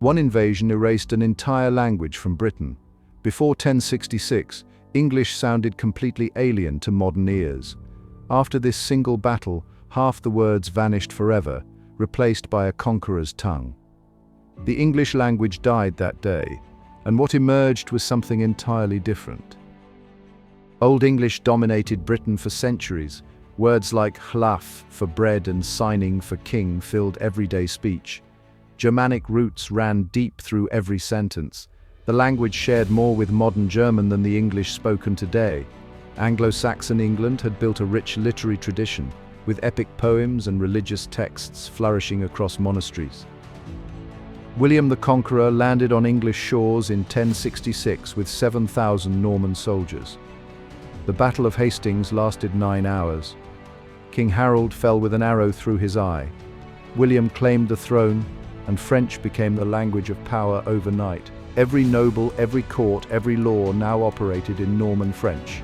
One invasion erased an entire language from Britain. Before 1066, English sounded completely alien to modern ears. After this single battle, half the words vanished forever, replaced by a conqueror's tongue. The English language died that day, and what emerged was something entirely different. Old English dominated Britain for centuries. Words like hlaf for bread and signing for king filled everyday speech. Germanic roots ran deep through every sentence. The language shared more with modern German than the English spoken today. Anglo-Saxon England had built a rich literary tradition, with epic poems and religious texts flourishing across monasteries. William the Conqueror landed on English shores in 1066 with 7,000 Norman soldiers. The Battle of Hastings lasted 9 hours. King Harold fell with an arrow through his eye. William claimed the throne, and French became the language of power overnight. Every noble, every court, every law now operated in Norman French.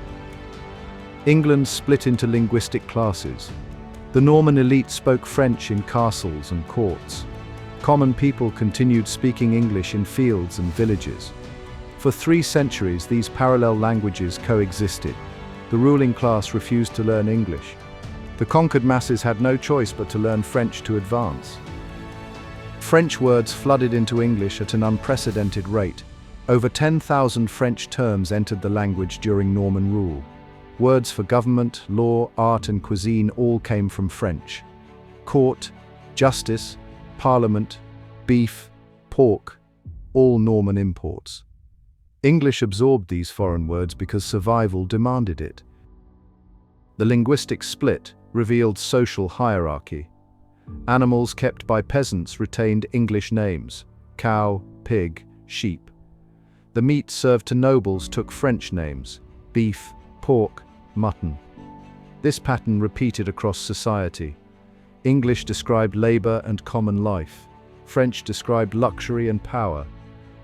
England split into linguistic classes. The Norman elite spoke French in castles and courts. Common people continued speaking English in fields and villages. For 3 centuries, these parallel languages coexisted. The ruling class refused to learn English. The conquered masses had no choice but to learn French to advance. French words flooded into English at an unprecedented rate. Over 10,000 French terms entered the language during Norman rule. Words for government, law, art, and cuisine all came from French. Court, justice, parliament, beef, pork, all Norman imports. English absorbed these foreign words because survival demanded it. The linguistic split revealed social hierarchy. Animals kept by peasants retained English names: cow, pig, sheep. The meat served to nobles took French names: beef, pork, mutton. This pattern repeated across society. English described labor and common life. French described luxury and power.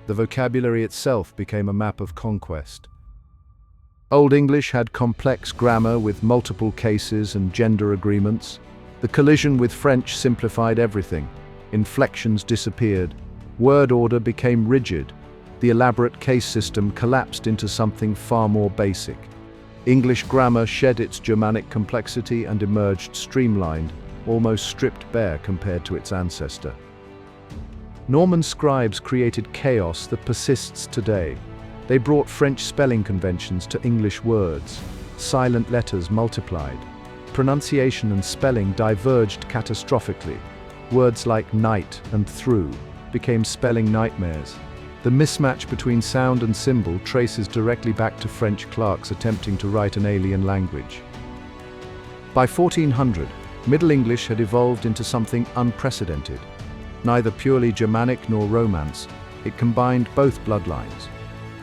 The vocabulary itself became a map of conquest. Old English had complex grammar with multiple cases and gender agreements. The collision with French simplified everything. Inflections disappeared. Word order became rigid. The elaborate case system collapsed into something far more basic. English grammar shed its Germanic complexity and emerged streamlined, almost stripped bare compared to its ancestor. Norman scribes created chaos that persists today. They brought French spelling conventions to English words. Silent letters multiplied. Pronunciation and spelling diverged catastrophically. Words like night and through became spelling nightmares. The mismatch between sound and symbol traces directly back to French clerks attempting to write an alien language. By 1400, Middle English had evolved into something unprecedented. Neither purely Germanic nor Romance, it combined both bloodlines.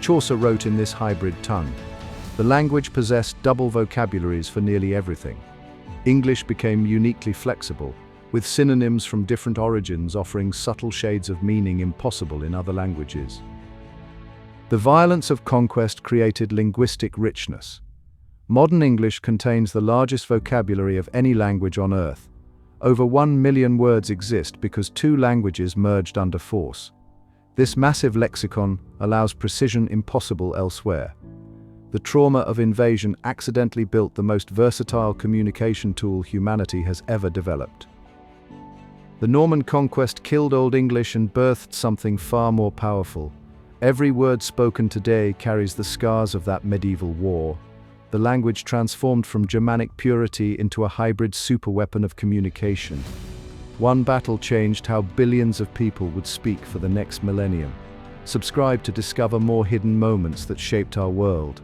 Chaucer wrote in this hybrid tongue. The language possessed double vocabularies for nearly everything. English became uniquely flexible, with synonyms from different origins offering subtle shades of meaning impossible in other languages. The violence of conquest created linguistic richness. Modern English contains the largest vocabulary of any language on Earth. Over 1 million words exist because 2 languages merged under force. This massive lexicon allows precision impossible elsewhere. The trauma of invasion accidentally built the most versatile communication tool humanity has ever developed. The Norman Conquest killed Old English and birthed something far more powerful. Every word spoken today carries the scars of that medieval war. The language transformed from Germanic purity into a hybrid superweapon of communication. One battle changed how billions of people would speak for the next millennium. Subscribe to discover more hidden moments that shaped our world.